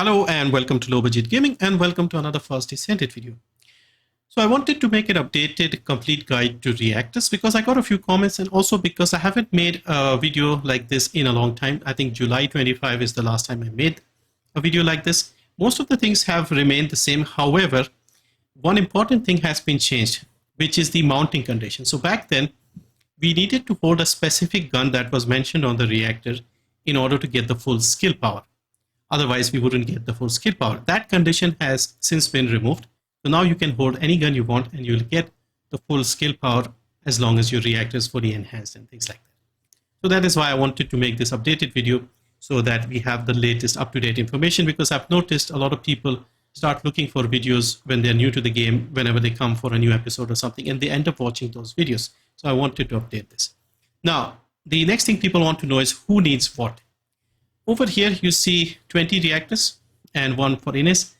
Hello and welcome to Low Budget Gaming and welcome to another first Descendant video. So I wanted to make an updated complete guide to reactors because I got a few comments and also because I haven't made a video like this in a long time. I think July 25 is the last time I made a video like this. Most of the things have remained the same. However, one important thing has been changed, which is the mounting condition. So back then, we needed to hold a specific gun that was mentioned on the reactor in order to get the full skill power. Otherwise, we wouldn't get the full skill power. That condition has since been removed. So now you can hold any gun you want and you'll get the full skill power as long as your reactor is fully enhanced and things like that. So that is why I wanted to make this updated video so that we have the latest up-to-date information, because I've noticed a lot of people start looking for videos when they're new to the game, whenever they come for a new episode or something, and they end up watching those videos. So I wanted to update this. Now, the next thing people want to know is who needs what. Over here, you see 20 reactors and one for Ines.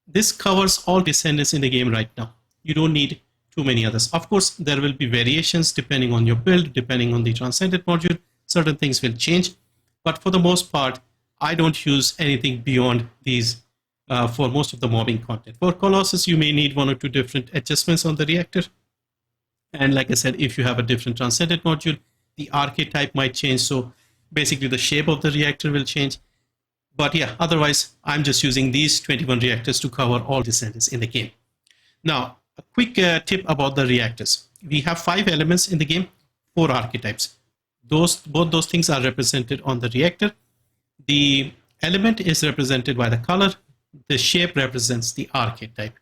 This covers all Descendants in the game right now. You don't need too many others. Of course, there will be variations depending on your build, depending on the Transcendent module. Certain things will change. But for the most part, I don't use anything beyond these for most of the mobbing content. For Colossus, you may need one or two different adjustments on the reactor. And like I said, if you have a different Transcendent module, the archetype might change. So basically the shape of the reactor will change. But yeah, otherwise, I'm just using these 21 reactors to cover all Descendants in the game. Now, a quick tip about the reactors. We have 5 elements in the game, 4 archetypes. Both those things are represented on the reactor. The element is represented by the color. The shape represents the archetype.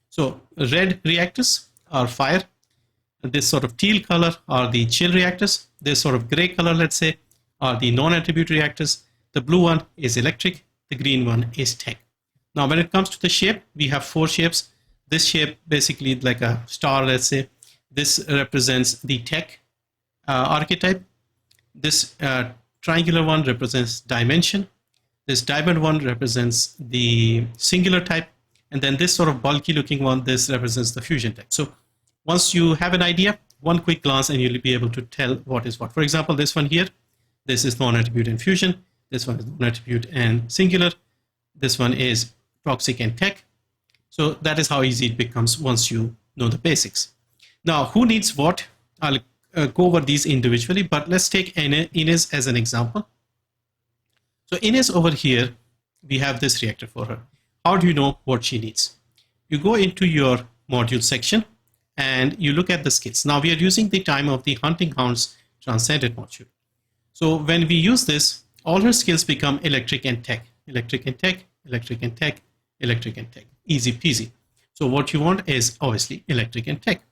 So red reactors are fire. This sort of teal color are the chill reactors. This sort of gray color, let's say, are the non-attribute reactors. The blue one is electric. The green one is tech. Now, when it comes to the shape, we have 4 shapes. This shape, basically like a star, let's say, this represents the tech archetype. This triangular one represents dimension. This diamond one represents the singular type. And then this sort of bulky looking one, this represents the fusion type. So once you have an idea, one quick glance and you'll be able to tell what is what. For example, this one here, this is non-attribute and fusion. This one is non-attribute and singular. This one is toxic and tech. So that is how easy it becomes once you know the basics. Now, who needs what? I'll go over these individually, but let's take Ines as an example. So Ines over here, we have this reactor for her. How do you know what she needs? You go into your module section and you look at the skills. Now we are using the time of the Hunting Hounds Transcendent module. So when we use this, all her skills become electric and tech, electric and tech, electric and tech, electric and tech. Easy peasy. So what you want is obviously electric and tech.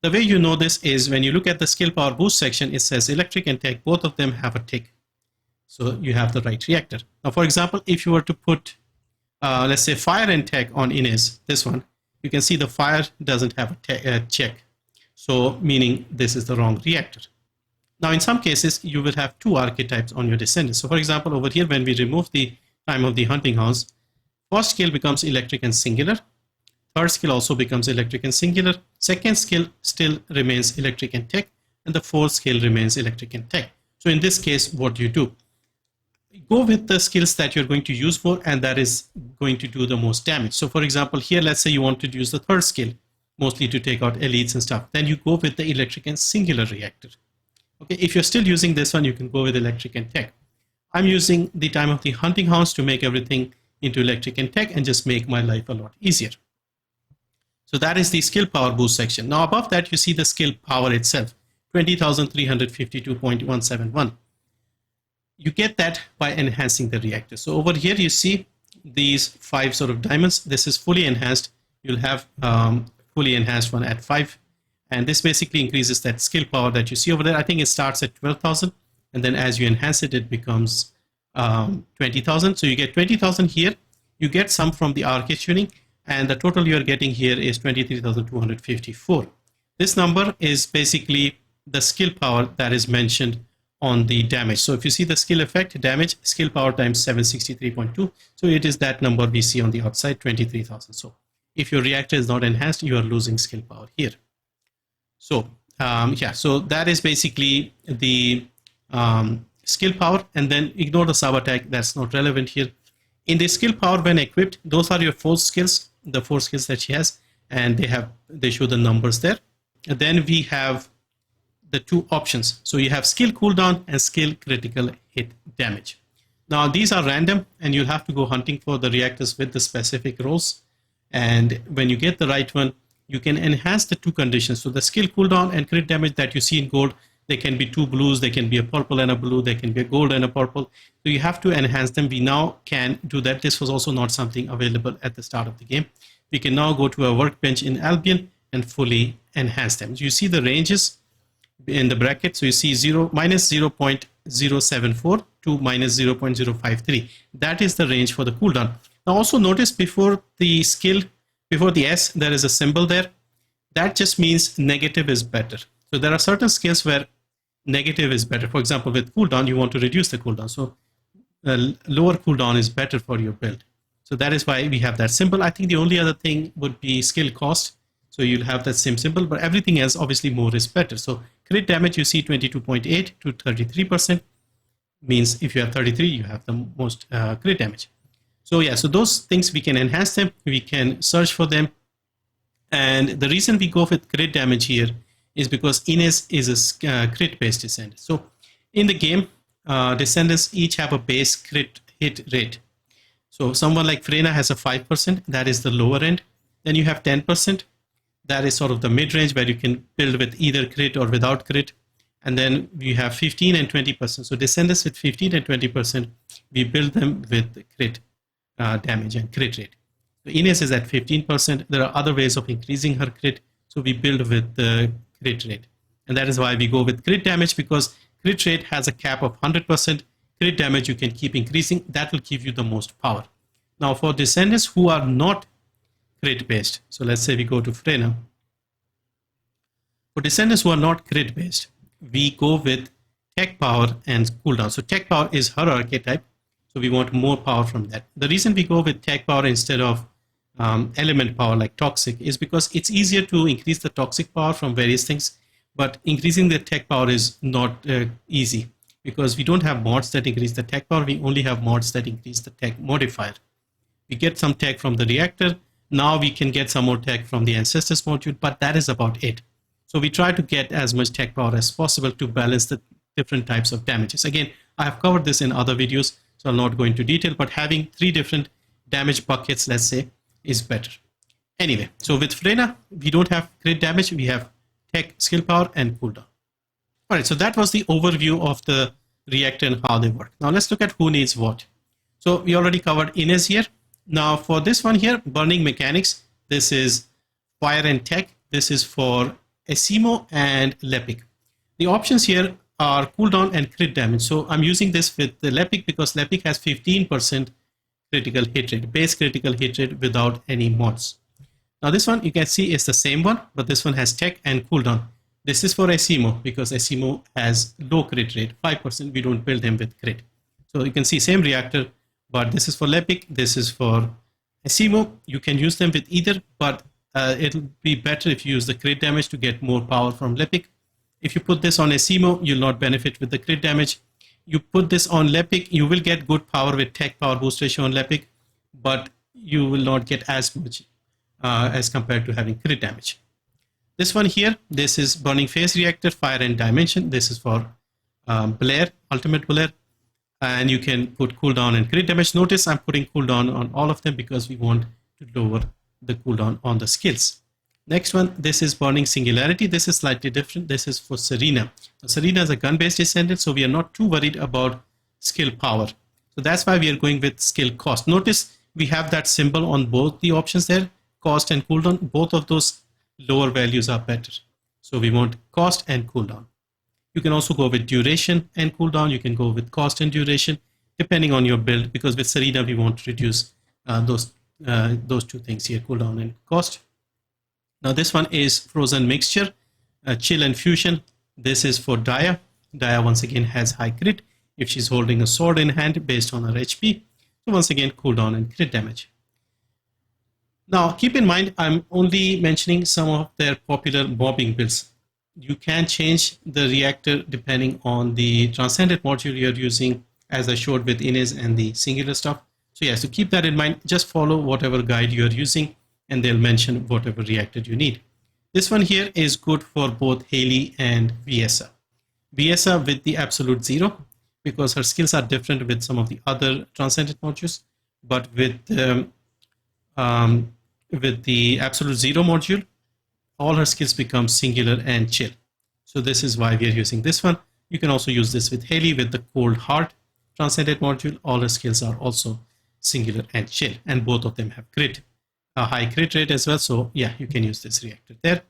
The way you know this is when you look at the skill power boost section, it says electric and tech, both of them have a tick. So you have the right reactor. Now, for example, if you were to put, let's say fire and tech on Ines, this one, you can see the fire doesn't have a check. So meaning this is the wrong reactor. Now, in some cases, you will have 2 archetypes on your Descendants. So for example, over here, when we remove the time of the Hunting Hounds, first skill becomes electric and singular. Third skill also becomes electric and singular. Second skill still remains electric and tech. And the fourth skill remains electric and tech. So in this case, what do? Go with the skills that you're going to use more, and that is going to do the most damage. So for example, here, let's say you want to use the third skill, mostly to take out elites and stuff. Then you go with the electric and singular reactor. Okay, if you're still using this one, you can go with electric and tech. I'm using the time of the Hunting Hounds to make everything into electric and tech and just make my life a lot easier. So that is the skill power boost section. Now above that, you see the skill power itself, 20,352.171. You get that by enhancing the reactor. So over here, you see these 5 sort of diamonds. This is fully enhanced. You'll have fully enhanced one at 5. And this basically increases that skill power that you see over there. I think it starts at 12,000. And then as you enhance it, it becomes 20,000. So you get 20,000 here. You get some from the arcade tuning. And the total you're getting here is 23,254. This number is basically the skill power that is mentioned on the damage. So if you see the skill effect, damage, skill power times 763.2. So it is that number we see on the outside, 23,000. So if your reactor is not enhanced, you are losing skill power here. So yeah, so that is basically the skill power. And then ignore the sub attack. That's not relevant here. In the skill power when equipped, those are your 4 skills, the 4 skills that she has, and they show the numbers there. And then we have the 2 options. So you have skill cooldown and skill critical hit damage. Now these are random, and you'll have to go hunting for the reactors with the specific roles. And when you get the right one, you can enhance the 2 conditions. So the skill cooldown and crit damage that you see in gold, they can be 2 blues, they can be a purple and a blue, they can be a gold and a purple. So you have to enhance them. We now can do that. This was also not something available at the start of the game. We can now go to a workbench in Albion and fully enhance them. You see the ranges in the bracket. So you see minus 0.074 to minus 0.053. That is the range for the cooldown. Now also notice before the skill, before the S, there is a symbol there. That just means negative is better. So there are certain skills where negative is better. For example, with cooldown, you want to reduce the cooldown. So lower cooldown is better for your build. So that is why we have that symbol. I think the only other thing would be skill cost. So you'll have that same symbol, but everything else, obviously more is better. So crit damage, you see 22.8 to 33%. Means if you have 33, you have the most crit damage. So yeah, so those things we can enhance them. We can search for them. And the reason we go with crit damage here is because Ines is a crit-based descendant. So in the game, descendants each have a base crit hit rate. So someone like Serena has a 5%, that is the lower end. Then you have 10%, that is sort of the mid-range where you can build with either crit or without crit. And then we have 15 and 20%. So descendants with 15 and 20%, we build them with crit damage and crit rate. So Ines is at 15%. There are other ways of increasing her crit. So we build with the crit rate. And that is why we go with crit damage, because crit rate has a cap of 100%. Crit damage you can keep increasing. That will give you the most power. Now for descendants who are not crit based, so let's say we go to Serena. For descendants who are not crit based, we go with tech power and cooldown. So tech power is her archetype. So we want more power from that. The reason we go with tech power instead of element power like toxic is because it's easier to increase the toxic power from various things, but increasing the tech power is not easy because we don't have mods that increase the tech power. We only have mods that increase the tech modifier. We get some tech from the reactor. Now we can get some more tech from the ancestors module, but that is about it. So we try to get as much tech power as possible to balance the different types of damages. Again, I have covered this in other videos, so I'll not go into detail, but having 3 different damage buckets, let's say, is better. Anyway, so with Serena, we don't have crit damage, we have tech, skill power, and cooldown. All right, so that was the overview of the reactor and how they work. Now let's look at who needs what. So we already covered Ines here. Now for this one here, burning mechanics, this is fire and tech. This is for Esiemo and Lepic. The options here are cooldown and crit damage. So I'm using this with the Lepic because Lepic has 15% critical hit rate, base critical hit rate without any mods. Now this one you can see is the same one, but this one has tech and cooldown. This is for Esiemo because Esiemo has low crit rate, 5%. We don't build him with crit. So you can see same reactor, but this is for Lepic, this is for Esiemo. You can use them with either, but it'll be better if you use the crit damage to get more power from Lepic. If you put this on Esiemo, you'll not benefit with the crit damage. You put this on Lepic, you will get good power with tech power boost ratio on Lepic, but you will not get as much as compared to having crit damage. This one here, this is burning phase reactor, fire and dimension. This is for Blair, ultimate Blair, and you can put cooldown and crit damage. Notice I'm putting cooldown on all of them because we want to lower the cooldown on the skills. Next one, this is burning singularity. This is slightly different. This is for Serena. Serena is a gun-based descendant, so we are not too worried about skill power. So that's why we are going with skill cost. Notice we have that symbol on both the options there, cost and cooldown. Both of those lower values are better. So we want cost and cooldown. You can also go with duration and cooldown. You can go with cost and duration, depending on your build, because with Serena, we want to reduce those 2 things here, cooldown and cost. Now this one is frozen mixture, chill and fusion. This is for Daya. Daya once again has high crit if she's holding a sword in hand based on her HP. So once again, cooldown and crit damage. Now keep in mind, I'm only mentioning some of their popular mobbing builds. You can change the reactor depending on the transcendent module you're using, as I showed with Ines and the singular stuff. So So yeah, so keep that in mind. Just follow whatever guide you're using and they'll mention whatever reactor you need. This one here is good for both Hailey and Viessa. Viessa with the absolute 0, because her skills are different with some of the other Transcendent modules, but with the absolute 0 module, all her skills become singular and chill. So this is why we are using this one. You can also use this with Hailey with the Cold Heart Transcendent module. All her skills are also singular and chill, and both of them have crit, a high crit rate as well. So yeah, you can use this reactor there.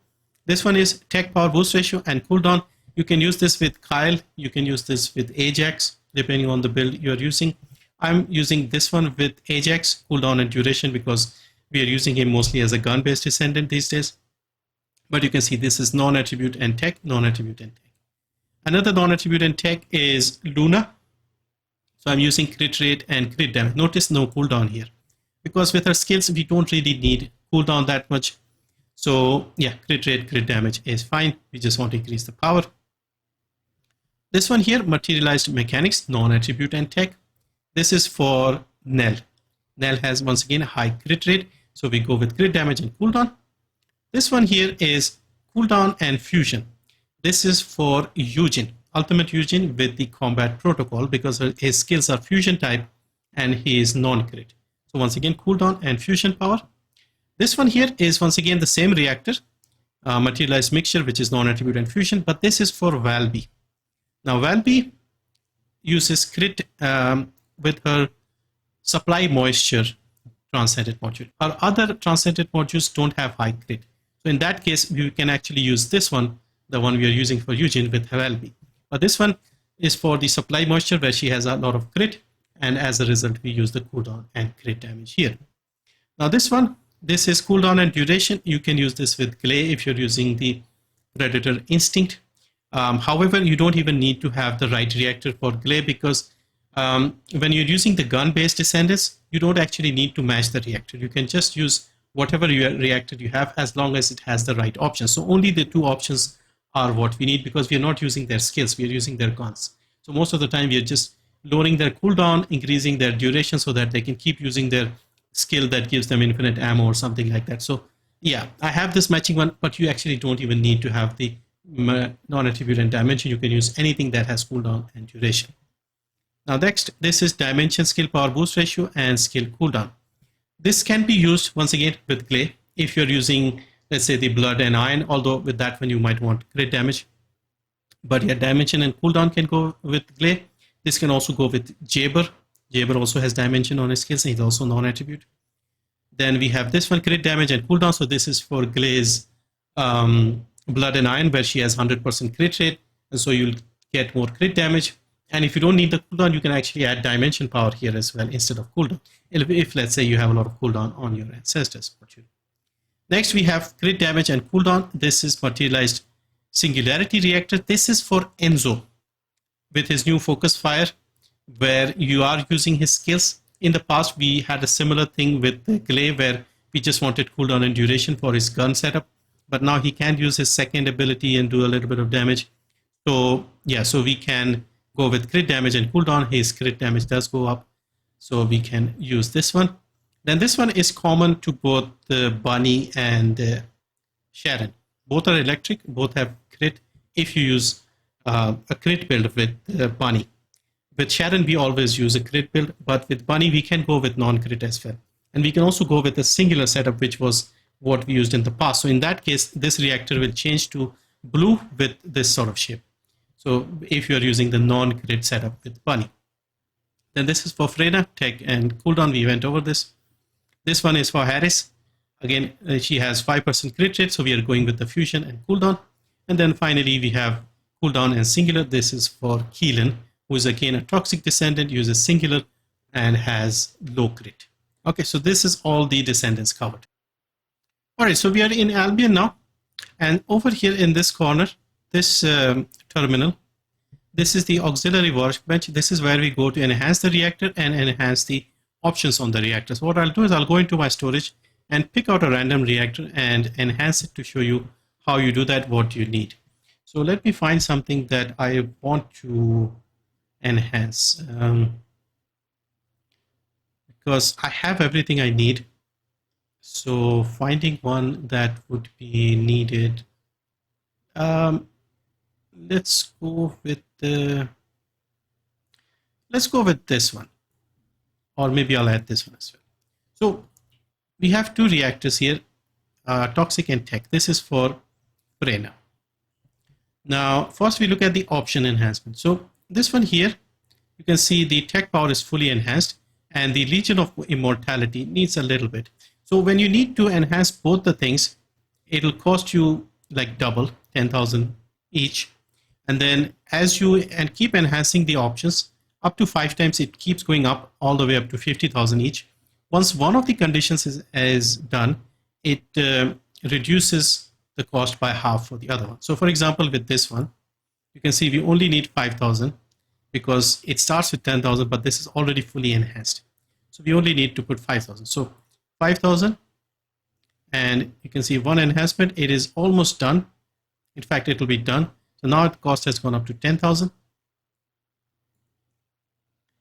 This one is tech power boost ratio and cooldown. You can use this with Kyle. You can use this with Ajax, depending on the build you're using. I'm using this one with Ajax, cooldown and duration, because we are using him mostly as a gun-based Descendant these days. But you can see this is non-attribute and tech, non-attribute and tech. Another non-attribute and tech is Luna. So I'm using crit rate and crit damage. Notice no cooldown here, because with her skills, we don't really need cooldown that much. So yeah, crit rate, crit damage is fine. We just want to increase the power. This one here, materialized mechanics, non-attribute and tech. This is for Nell. Nell has once again a high crit rate, so we go with crit damage and cooldown. This one here is cooldown and fusion. This is for Yujin, ultimate Yujin with the combat protocol, because his skills are fusion type and he is non-crit. So once again, cooldown and fusion power. This one here is once again the same reactor, materialized mixture, which is non-attribute and fusion, but this is for Valby. Now Valby uses crit with her supply moisture Transcendent module. Our other Transcendent modules don't have high crit. So in that case, we can actually use this one, the one we are using for Yujin with Valby. But this one is for the supply moisture, where she has a lot of crit, and as a result, we use the cooldown and crit damage here. Now this one, this is cooldown and duration. You can use this with Gley if you're using the Predator Instinct. However, you don't even need to have the right reactor for Gley, because when you're using the gun-based Descendants, you don't actually need to match the reactor. You can just use whatever reactor you have, as long as it has the right options. So only the two options are what we need, because we are not using their skills, we are using their guns. So most of the time we are just lowering their cooldown, increasing their duration so that they can keep using their skill that gives them infinite ammo or something like that. So yeah, I have this matching one, but you actually don't even need to have the non-attribute and dimension. You can use anything that has cooldown and duration. Now next, this is dimension, skill power boost ratio and skill cooldown. This can be used once again with Gley if you're using, let's say, the blood and iron, although with that one you might want crit damage. But yeah, dimension and cooldown can go with Gley. This can also go with Jayber. Jayber also has dimension on his skills, and he's also non-attribute. Then we have this one, crit damage and cooldown. So this is for Gley's blood and iron, where she has 100% crit rate, and so you'll get more crit damage. And if you don't need the cooldown, you can actually add dimension power here as well instead of cooldown, if let's say you have a lot of cooldown on your ancestors. Next, we have crit damage and cooldown. This is materialized singularity reactor. This is for Enzo with his new focus fire, where you are using his skills. In the past, we had a similar thing with Gley, where we just wanted cooldown and duration for his gun setup, but now he can use his second ability and do a little bit of damage. So yeah, so we can go with crit damage and cooldown. His crit damage does go up, so we can use this one. Then this one is common to both Bunny and Sharen. Both are electric, both have crit if you use a crit build with Bunny. With Sharen, we always use a crit build, but with Bunny, we can go with non-crit as well. And we can also go with a singular setup, which was what we used in the past. So in that case, this reactor will change to blue with this sort of shape. So if you're using the non-crit setup with Bunny. Then this is for Serena, tech and cooldown. We went over this. This one is for Harris. Again, she has 5% crit rate, so we are going with the fusion and cooldown. And then finally, we have cooldown and singular. This is for Keelan, who is again a toxic Descendant, uses singular and has low crit. Okay, so this is all the Descendants covered. All right, so we are in Albion now. And over here in this corner, this terminal, this is the auxiliary workbench. This is where we go to enhance the reactor and enhance the options on the reactor. So what I'll do is I'll go into my storage and pick out a random reactor and enhance it to show you how you do that, what you need. So let me find something that I want to enhance. because I have everything I need. So finding one that would be needed. Let's go with this one, or maybe I'll add this one as well. So we have two reactors here, toxic and tech. This is for Serena. Now, first we look at the option enhancement. So this one here, you can see the tech power is fully enhanced, and the Legion of Immortality needs a little bit. So when you need to enhance both the things, it'll cost you like double, 10,000 each. And then as you keep enhancing the options, up to 5 times, it keeps going up all the way up to 50,000 each. Once one of the conditions is done, it reduces the cost by half for the other one. So for example, with this one, you can see we only need 5,000 because it starts with 10,000, but this is already fully enhanced. So we only need to put 5,000. So 5,000, and you can see one enhancement, it is almost done. In fact, it will be done. So now the cost has gone up to 10,000.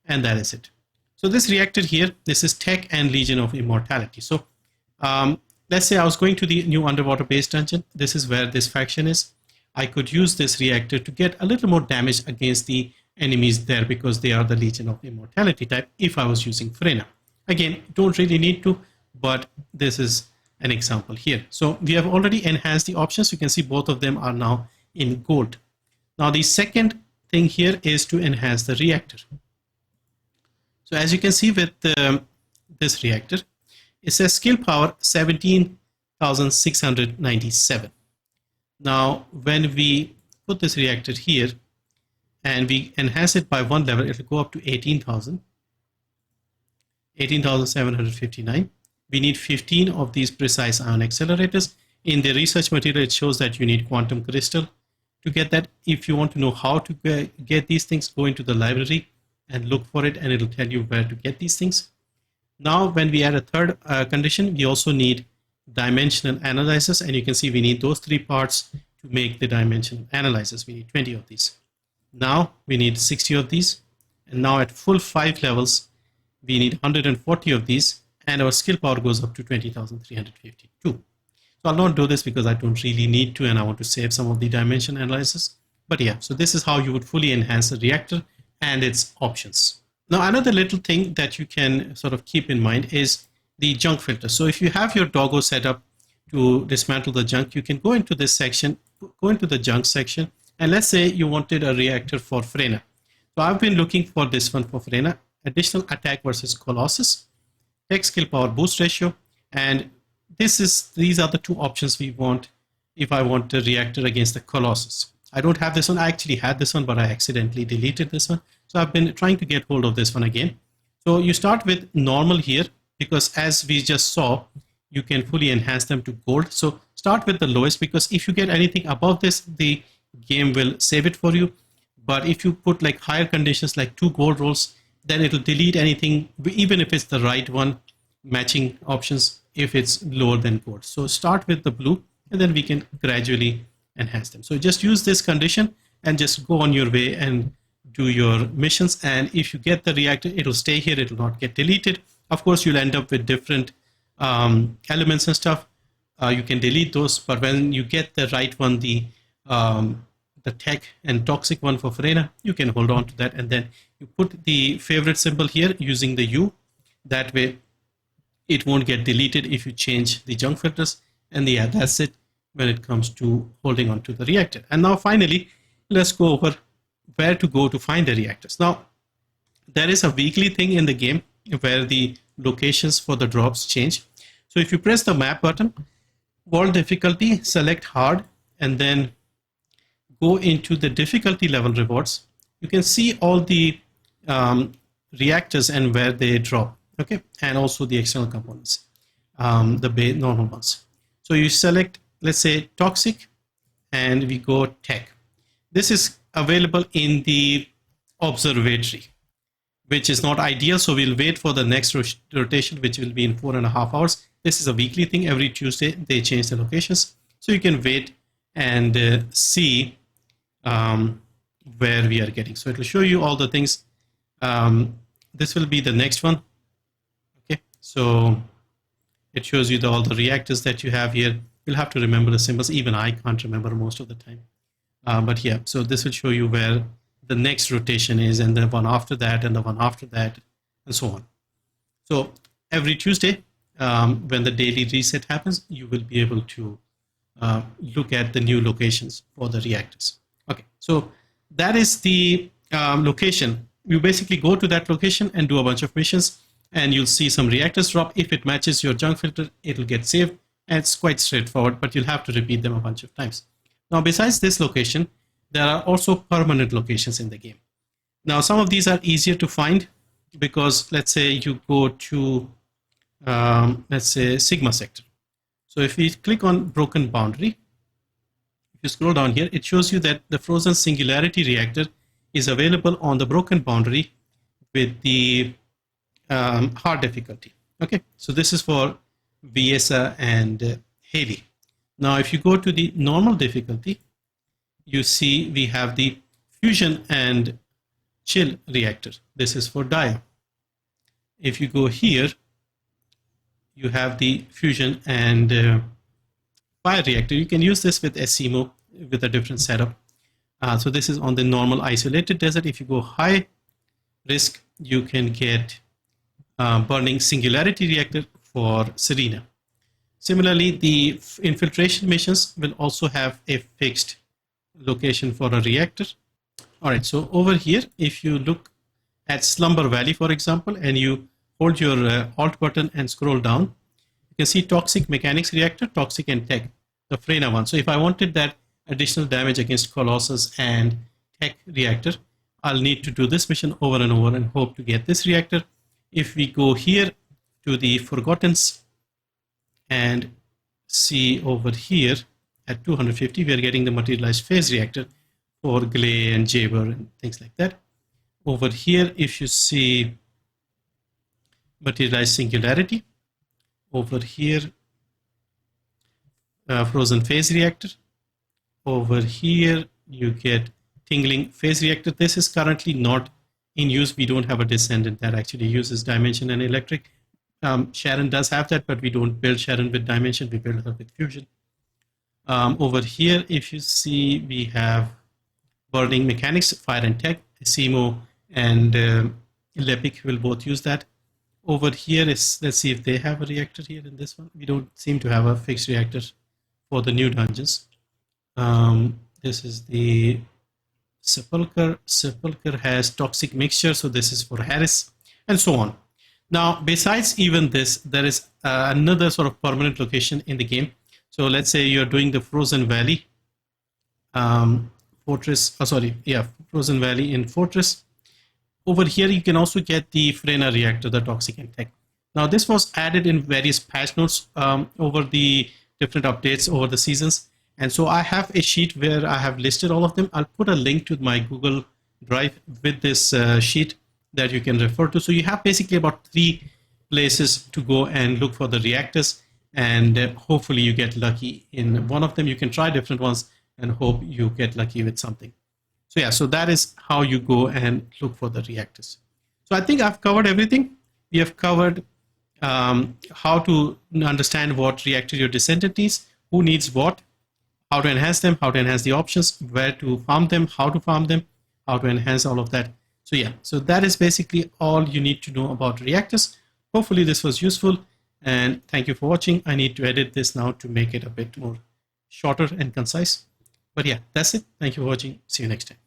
And that is it. So this reactor here, this is Tech and Legion of Immortality. So let's say I was going to the new underwater base dungeon. This is where this faction is. I could use this reactor to get a little more damage against the enemies there because they are the Legion of Immortality type if I was using Serena. Again, you don't really need to, but this is an example here. So we have already enhanced the options. You can see both of them are now in gold. Now the second thing here is to enhance the reactor. So as you can see with this reactor, it says skill power 17,697. Now, when we put this reactor here and we enhance it by one level, it will go up to 18,759. We need 15 of these precise ion accelerators. In the research material, it shows that you need quantum crystal to get that. If you want to know how to get these things, go into the library and look for it, and it'll tell you where to get these things. Now, when we add a third condition, we also need dimensional analyzers, and you can see we need those 3 parts to make the dimensional analyzers. We need 20 of these. Now we need 60 of these, and now at full 5 levels, we need 140 of these, and our skill power goes up to 20,352. So I'll not do this because I don't really need to, and I want to save some of the dimension analysis. But yeah, so this is how you would fully enhance a reactor and its options. Now, another little thing that you can sort of keep in mind is the junk filter. So if you have your doggo set up to dismantle the junk, you can go into this section, go into the junk section, and let's say you wanted a reactor for Serena. So I've been looking for this one for Serena, additional attack versus Colossus, tech skill power boost ratio, and these are the 2 options we want if I want a reactor against the Colossus. I don't have this one. I actually had this one, but I accidentally deleted this one. So I've been trying to get hold of this one again. So you start with normal here, because as we just saw, you can fully enhance them to gold. So start with the lowest, because if you get anything above this, the game will save it for you. But if you put like higher conditions, like 2 gold rolls, then it'll delete anything, even if it's the right one, matching options, if it's lower than gold. So start with the blue, and then we can gradually enhance them. So just use this condition and just go on your way and do your missions. And if you get the reactor, it'll stay here, it will not get deleted. Of course, you'll end up with different elements and stuff. You can delete those, but when you get the right one, the tech and toxic one for Serena, you can hold on to that, and then you put the favorite symbol here using the U. That way it won't get deleted if you change the junk filters. And yeah, that's it when it comes to holding on to the reactor. And now finally, let's go over where to go to find the reactors. Now, there is a weekly thing in the game where the locations for the drops change. So if you press the map button, world difficulty, select hard, and then go into the difficulty level rewards, you can see all the reactors and where they drop, okay, and also the external components, the normal ones. So you select, let's say, toxic, and we go tech. This is available in the observatory, which is not ideal, so we'll wait for the next rotation, which will be in 4.5 hours. This is a weekly thing. Every Tuesday they change the locations, so you can wait and see where we are getting. So it will show you all the things. This will be the next one. So it shows you all the reactors that you have here. You'll have to remember the symbols. Even I can't remember most of the time. But yeah, so this will show you where the next rotation is, and the one after that, and the one after that, and so on. So every Tuesday, when the daily reset happens, you will be able to look at the new locations for the reactors. Okay, so that is the location. You basically go to that location and do a bunch of missions, and you'll see some reactors drop. If it matches your junk filter, it'll get saved, and it's quite straightforward, but you'll have to repeat them a bunch of times. Now, besides this location, there are also permanent locations in the game. Now, some of these are easier to find because, let's say you go to, let's say, Sigma sector. So if we click on Broken Boundary, if you scroll down here, it shows you that the Frozen Singularity Reactor is available on the Broken Boundary with the hard difficulty. Okay, so this is for Viessa and Hailey. Now, if you go to the normal difficulty, you see we have the Fusion and Chill Reactor. This is for Dia. If you go here, you have the Fusion and Fire Reactor. You can use this with Esiemo with a different setup. So this is on the normal isolated desert. If you go high risk, you can get Burning Singularity Reactor for Serena. Similarly, the infiltration missions will also have a fixed location for a reactor. All right, so over here, if you look at Slumber Valley, for example, and you hold your Alt button and scroll down, you can see Toxic Mechanics Reactor, Toxic and Tech, the Frena one. So if I wanted that additional damage against Colossus and Tech Reactor, I'll need to do this mission over and over and hope to get this reactor. If we go here to the Forgottens, and see over here at 250, we are getting the materialized phase reactor for Gley and Jayber and things like that. Over here, if you see materialized singularity, over here, frozen phase reactor. Over here, you get tingling phase reactor. This is currently not in use. We don't have a Descendant that actually uses dimension and electric. Sharen does have that, but we don't build Sharen with dimension, we build her with fusion. Over here, if you see, we have Burning Mechanics, Fire and Tech, Esiemo and Lepic will both use that. Over here is, let's see if they have a reactor here in this one. We don't seem to have a fixed reactor for the new dungeons. This is the Sepulcher. Sepulcher has Toxic Mixture, so this is for Harris, and so on. Now, besides even this, there is another sort of permanent location in the game. So let's say you're doing the Frozen Valley Fortress, Frozen Valley in Fortress. Over here, you can also get the Frena reactor, the Toxic and Tech. Now, this was added in various patch notes over the different updates over the seasons. And so I have a sheet where I have listed all of them. I'll put a link to my Google Drive with this sheet that you can refer to. So you have basically about 3 places to go and look for the reactors, and hopefully you get lucky in one of them. You can try different ones and hope you get lucky with something. So yeah, so that is how you go and look for the reactors. So I think I've covered everything. We have covered how to understand what reactor your Descendant needs, who needs what, how to enhance them, how to enhance the options, where to farm them, how to farm them, how to enhance all of that. So yeah, so that is basically all you need to know about reactors. Hopefully this was useful, and thank you for watching. I need to edit this now to make it a bit more shorter and concise. But yeah, that's it. Thank you for watching. See you next time.